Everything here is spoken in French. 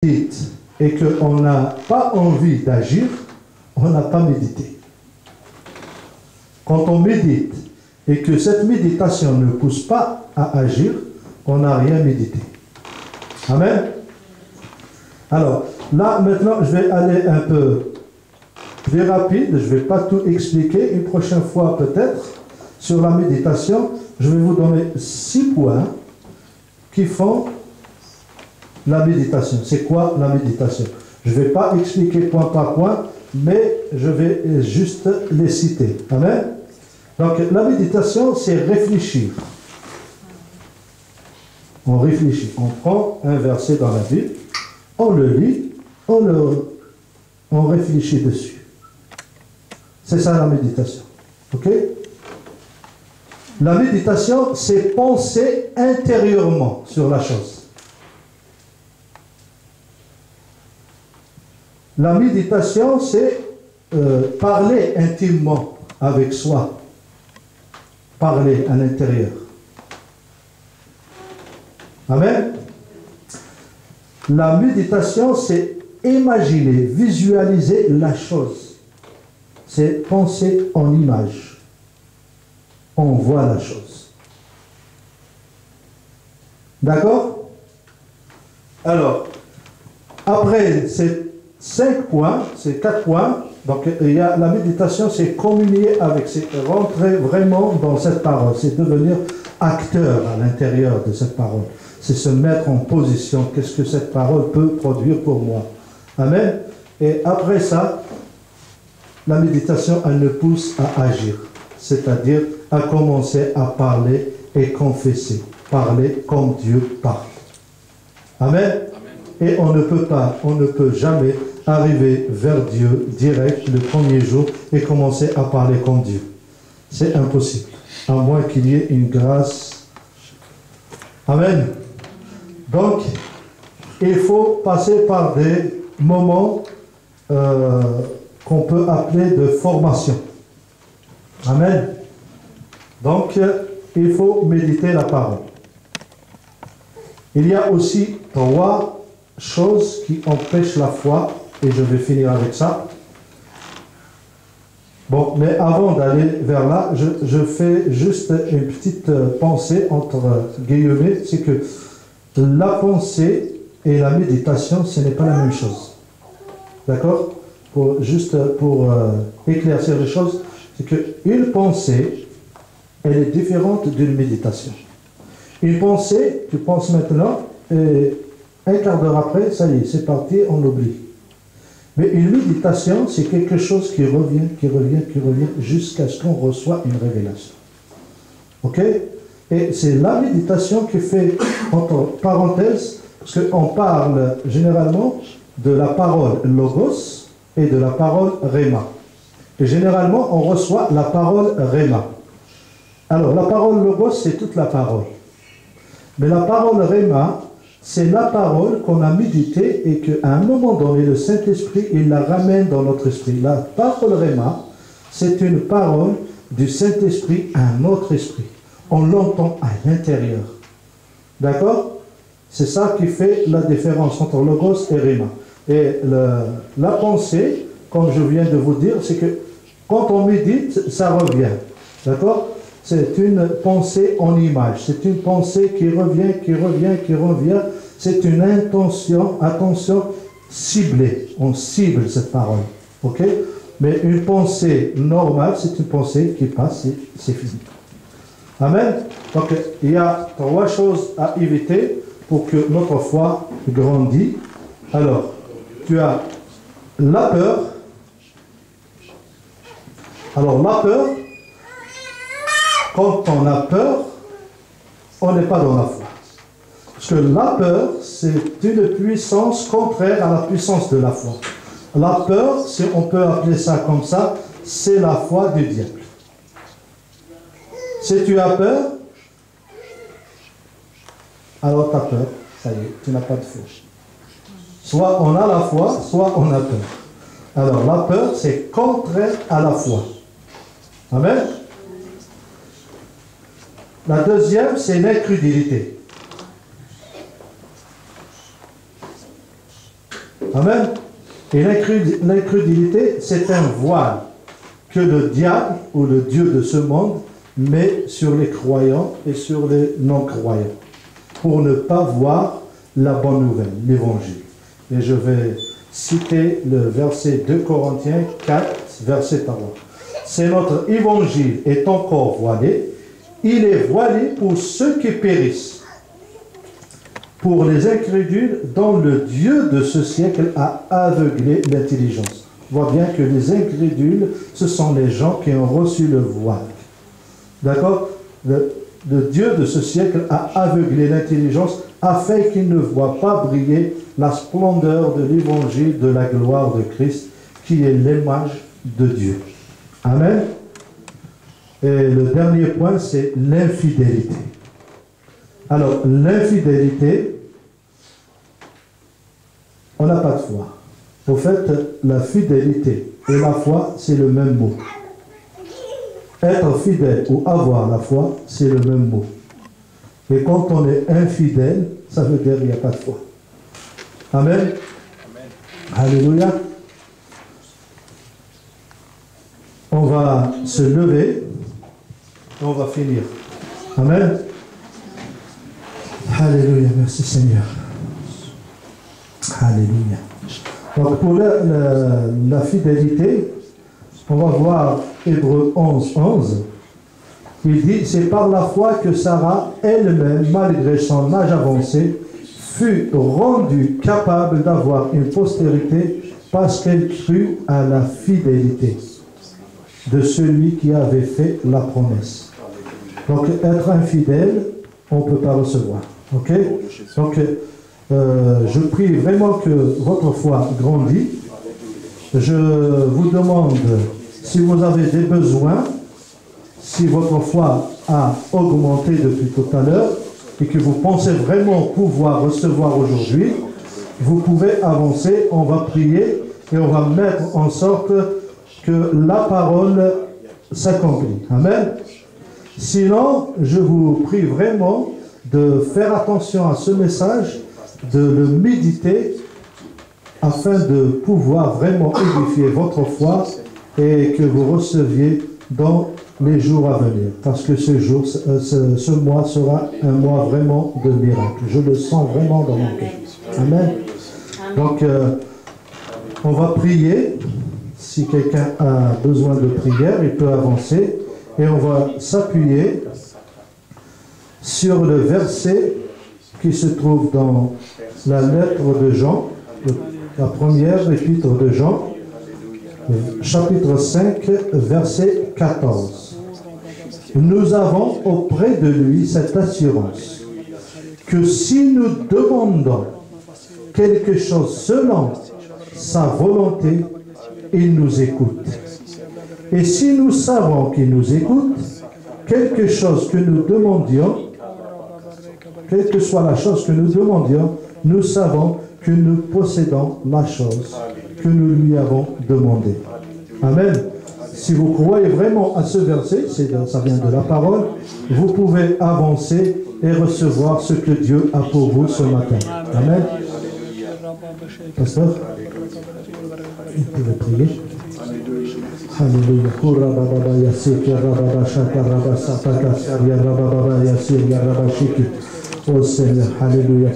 médite et qu'on n'a pas envie d'agir, on n'a pas médité. Quand on médite et que cette méditation ne pousse pas à agir, on n'a rien médité. Amen. Alors, là, maintenant, je vais aller un peu plus rapide. Je ne vais pas tout expliquer. Une prochaine fois, peut-être, sur la méditation, je vais vous donner 6 points qui font la méditation. C'est quoi la méditation? Je ne vais pas expliquer point par point, mais je vais juste les citer. Amen. Donc, la méditation, c'est réfléchir. On réfléchit. On prend un verset dans la Bible, on le lit, on réfléchit dessus. C'est ça la méditation. Ok? La méditation, c'est penser intérieurement sur la chose. La méditation, c'est parler intimement avec soi. Parler à l'intérieur. Amen. La méditation, c'est imaginer, visualiser la chose. C'est penser en image. On voit la chose. D'accord? Alors, après ces 5 points, ces 4 points, donc il y a la méditation, c'est communier avec, c'est rentrer vraiment dans cette parole, c'est devenir acteur à l'intérieur de cette parole. C'est se mettre en position, qu'est-ce que cette parole peut produire pour moi. Amen. Et après ça, la méditation, elle nous pousse à agir, c'est-à-dire à commencer à parler et confesser, parler comme Dieu parle. Amen. Et on ne peut pas, on ne peut jamais arriver vers Dieu direct le premier jour et commencer à parler comme Dieu. C'est impossible, à moins qu'il y ait une grâce. Amen. Donc, il faut passer par des moments qu'on peut appeler de formation. Amen. Donc, il faut méditer la parole. Il y a aussi 3 choses qui empêchent la foi, et je vais finir avec ça. Bon, mais avant d'aller vers là, je fais juste une petite pensée entre guillemets, c'est que la pensée et la méditation, ce n'est pas la même chose. D'accord? Juste pour éclaircir les choses, c'est qu'une pensée, elle est différente d'une méditation. Une pensée, tu penses maintenant, et un quart d'heure après, ça y est, c'est parti, on l'oublie. Mais une méditation, c'est quelque chose qui revient, jusqu'à ce qu'on reçoit une révélation. Ok? Et c'est la méditation qui fait, entre parenthèses, parce qu'on parle généralement de la parole logos et de la parole rhéma. Et généralement, on reçoit la parole rhéma. Alors, la parole logos, c'est toute la parole. Mais la parole rhéma, c'est la parole qu'on a méditée et qu'à un moment donné, le Saint-Esprit, il la ramène dans notre esprit. La parole rhéma, c'est une parole du Saint-Esprit à notre esprit. On l'entend à l'intérieur. D'accord? C'est ça qui fait la différence entre logos et rhéma. Et la pensée, comme je viens de vous dire, c'est que quand on médite, ça revient. D'accord? C'est une pensée en image. C'est une pensée qui revient. C'est une attention ciblée. On cible cette parole. Ok? Mais une pensée normale, c'est une pensée qui passe et c'est fini. Amen? Donc, il y a 3 choses à éviter pour que notre foi grandisse. Alors, tu as la peur. Alors, la peur, quand on a peur, on n'est pas dans la foi. Parce que la peur, c'est une puissance contraire à la puissance de la foi. La peur, si on peut appeler ça comme ça, c'est la foi du diable. Si tu as peur, alors tu as peur, ça y est, tu n'as pas de foi. Soit on a la foi, soit on a peur. Alors la peur, c'est contraire à la foi. Amen. La deuxième, c'est l'incrédulité. Amen. Et l'incrédulité, c'est un voile que le diable ou le Dieu de ce monde met sur les croyants et sur les non-croyants pour ne pas voir la bonne nouvelle, l'évangile. Et je vais citer le verset 2 Corinthiens 4, verset 3. C'est notre évangile est encore voilé. Il est voilé pour ceux qui périssent, pour les incrédules dont le Dieu de ce siècle a aveuglé l'intelligence. On voit bien que les incrédules, ce sont les gens qui ont reçu le voile. D'accord? Le Dieu de ce siècle a aveuglé l'intelligence afin qu'ils ne voient pas briller la splendeur de l'évangile de la gloire de Christ, qui est l'image de Dieu. Amen. Et le dernier point, c'est l'infidélité. Alors, l'infidélité, on n'a pas de foi. Au fait, la fidélité et la foi, c'est le même mot. Être fidèle ou avoir la foi, c'est le même mot. Et quand on est infidèle, ça veut dire qu'il n'y a pas de foi. Amen. Alléluia. On va se lever et on va finir. Amen. Alléluia. Merci Seigneur. Alléluia. Donc pour la fidélité, on va voir Hébreux 11, 11. Il dit, c'est par la foi que Sarah elle-même, malgré son âge avancé, fut rendue capable d'avoir une postérité parce qu'elle crut à la fidélité de celui qui avait fait la promesse. Donc être infidèle, on ne peut pas recevoir. Ok? Donc je prie vraiment que votre foi grandisse. Je vous demande si vous avez des besoins, si votre foi a augmenté depuis tout à l'heure et que vous pensez vraiment pouvoir recevoir aujourd'hui, vous pouvez avancer, on va prier et on va mettre en sorte que la parole s'accomplit. Amen. Sinon, je vous prie vraiment de faire attention à ce message, de le méditer afin de pouvoir vraiment édifier votre foi et que vous receviez dans les jours à venir. Parce que ce mois sera un mois vraiment de miracle. Je le sens vraiment dans mon cœur. Amen. Donc, on va prier. Si quelqu'un a besoin de prière, il peut avancer. Et on va s'appuyer sur le verset qui se trouve dans la lettre de Jean, la première épître de Jean, chapitre 5, verset 14. Nous avons auprès de lui cette assurance que si nous demandons quelque chose selon sa volonté, il nous écoute. Et si nous savons qu'il nous écoute, quelque chose que nous demandions, quelle que soit la chose que nous demandions, nous savons que nous possédons la chose que nous lui avons demandée. Amen. Si vous croyez vraiment à ce verset, ça vient de la parole, vous pouvez avancer et recevoir ce que Dieu a pour vous ce matin. Amen. Pasteur, vous pouvez prier. Alléluia. Oh Seigneur, alléluia.